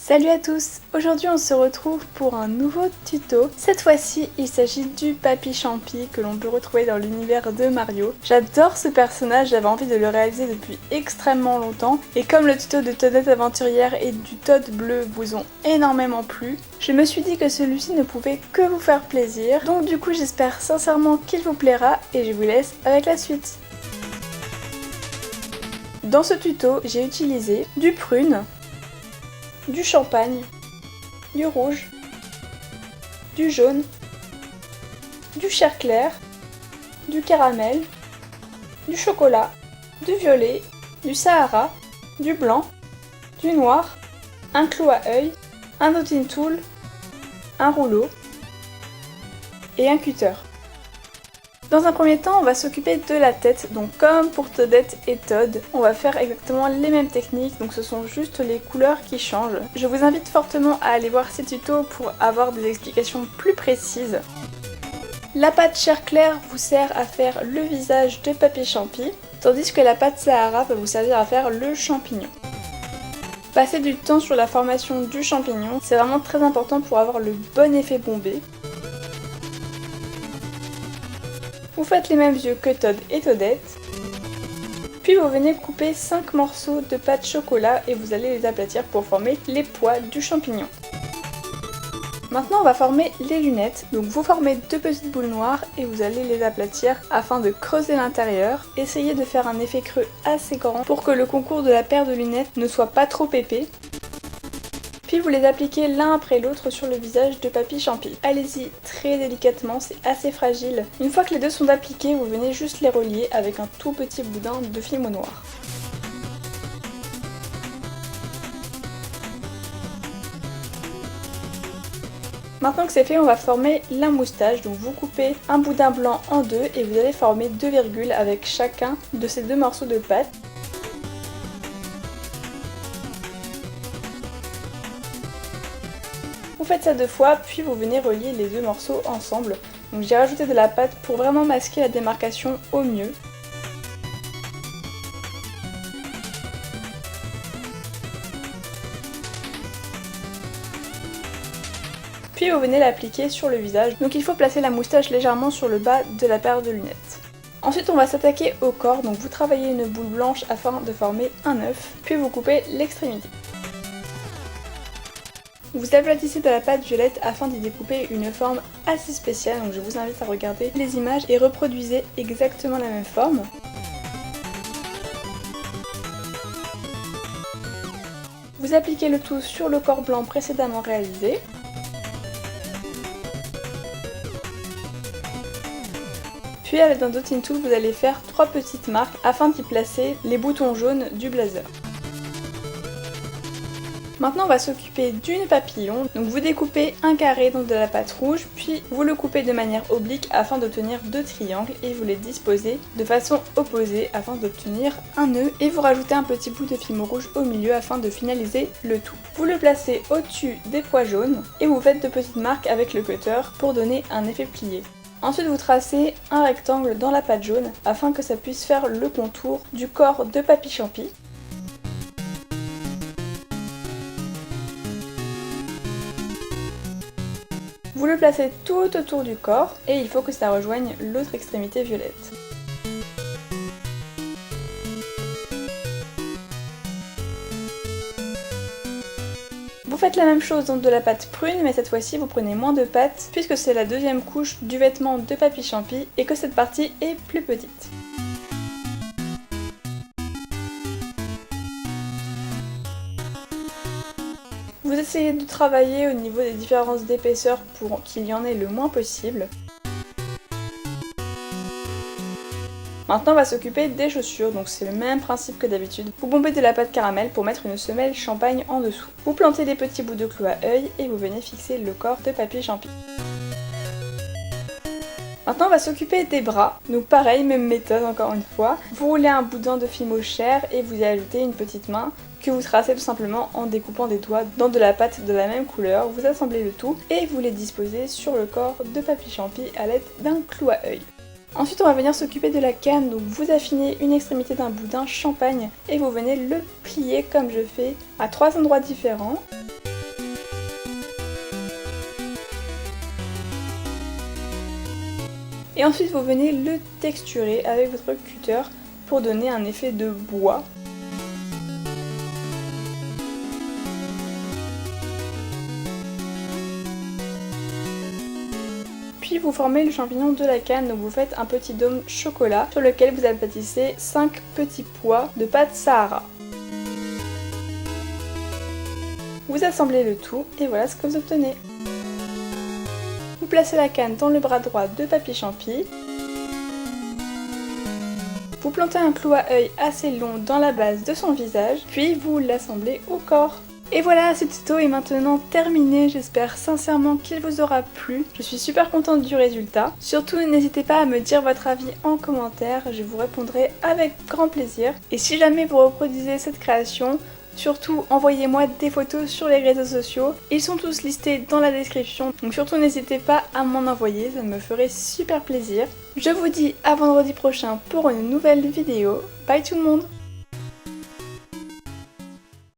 Salut à tous! Aujourd'hui on se retrouve pour un nouveau tuto. Cette fois-ci il s'agit du Papy Champi que l'on peut retrouver dans l'univers de Mario. J'adore ce personnage, j'avais envie de le réaliser depuis extrêmement longtemps et comme le tuto de Toadette Aventurière et du Toad bleu vous ont énormément plu, je me suis dit que celui-ci ne pouvait que vous faire plaisir. Donc du coup j'espère sincèrement qu'il vous plaira et je vous laisse avec la suite. Dans ce tuto j'ai utilisé du prune, du champagne, du rouge, du jaune, du chair clair, du caramel, du chocolat, du violet, du Sahara, du blanc, du noir, un clou à œil, un dotting tool, un rouleau et un cutter. Dans un premier temps, on va s'occuper de la tête, donc comme pour Toadette et Toad, on va faire exactement les mêmes techniques, donc ce sont juste les couleurs qui changent. Je vous invite fortement à aller voir ces tutos pour avoir des explications plus précises. La pâte chair claire vous sert à faire le visage de Papy Champi, tandis que la pâte Sahara va vous servir à faire le champignon. Passer du temps sur la formation du champignon, c'est vraiment très important pour avoir le bon effet bombé. Vous faites les mêmes yeux que Toad et Toadette. Puis vous venez couper 5 morceaux de pâte chocolat et vous allez les aplatir pour former les poils du champignon. Maintenant on va former les lunettes. Donc vous formez 2 petites boules noires et vous allez les aplatir afin de creuser l'intérieur. Essayez de faire un effet creux assez grand pour que le contour de la paire de lunettes ne soit pas trop épais. Puis vous les appliquez l'un après l'autre sur le visage de Papy Champi. Allez-y très délicatement, c'est assez fragile. Une fois que les deux sont appliqués, vous venez juste les relier avec un tout petit boudin de film au noir. Maintenant que c'est fait, on va former la moustache. Donc vous coupez un boudin blanc en deux et vous allez former 2 virgules avec chacun de ces 2 morceaux de pâte. Vous faites ça 2 fois, puis vous venez relier les 2 morceaux ensemble. Donc j'ai rajouté de la pâte pour vraiment masquer la démarcation au mieux. Puis vous venez l'appliquer sur le visage. Donc il faut placer la moustache légèrement sur le bas de la paire de lunettes. Ensuite on va s'attaquer au corps, donc vous travaillez une boule blanche afin de former un œuf, puis vous coupez l'extrémité. Vous aplatissez de la pâte violette afin d'y découper une forme assez spéciale, donc je vous invite à regarder les images et reproduisez exactement la même forme. Vous appliquez le tout sur le corps blanc précédemment réalisé. Puis avec un dotting tool, vous allez faire 3 petites marques afin d'y placer les boutons jaunes du blazer. Maintenant on va s'occuper d'une papillon, donc vous découpez un carré dans de la pâte rouge, puis vous le coupez de manière oblique afin d'obtenir 2 triangles et vous les disposez de façon opposée afin d'obtenir un nœud et vous rajoutez un petit bout de film rouge au milieu afin de finaliser le tout. Vous le placez au-dessus des pois jaunes et vous faites 2 petites marques avec le cutter pour donner un effet plié. Ensuite vous tracez un rectangle dans la pâte jaune afin que ça puisse faire le contour du corps de Papy Champi. Vous le placez tout autour du corps et il faut que ça rejoigne l'autre extrémité violette. Vous faites la même chose dans de la pâte prune, mais cette fois-ci vous prenez moins de pâte puisque c'est la 2e couche du vêtement de Papy Champi et que cette partie est plus petite. Vous essayez de travailler au niveau des différences d'épaisseur pour qu'il y en ait le moins possible. Maintenant on va s'occuper des chaussures, donc c'est le même principe que d'habitude. Vous bombez de la pâte caramel pour mettre une semelle champagne en dessous. Vous plantez des petits bouts de clous à œil et vous venez fixer le corps de Papy Champi. Maintenant on va s'occuper des bras, donc pareil, même méthode encore une fois. Vous roulez un boudin de film au chair et vous y ajoutez une petite main que vous tracez tout simplement en découpant des doigts dans de la pâte de la même couleur. Vous assemblez le tout et vous les disposez sur le corps de Papy Champi à l'aide d'un clou à œil. Ensuite on va venir s'occuper de la canne, donc vous affinez une extrémité d'un boudin champagne et vous venez le plier comme je fais à 3 endroits différents. Et ensuite vous venez le texturer avec votre cutter pour donner un effet de bois. Puis vous formez le champignon de la canne, donc vous faites un petit dôme chocolat sur lequel vous aplatissez 5 petits pois de pâte Sahara. Vous assemblez le tout et voilà ce que vous obtenez. Vous placez la canne dans le bras droit de Papy Champi. Vous plantez un clou à œil assez long dans la base de son visage, puis vous l'assemblez au corps. Et voilà, ce tuto est maintenant terminé, j'espère sincèrement qu'il vous aura plu. Je suis super contente du résultat. Surtout, n'hésitez pas à me dire votre avis en commentaire, je vous répondrai avec grand plaisir. Et si jamais vous reproduisez cette création, surtout envoyez-moi des photos sur les réseaux sociaux. Ils sont tous listés dans la description, donc surtout n'hésitez pas à m'en envoyer, ça me ferait super plaisir. Je vous dis à vendredi prochain pour une nouvelle vidéo. Bye tout le monde!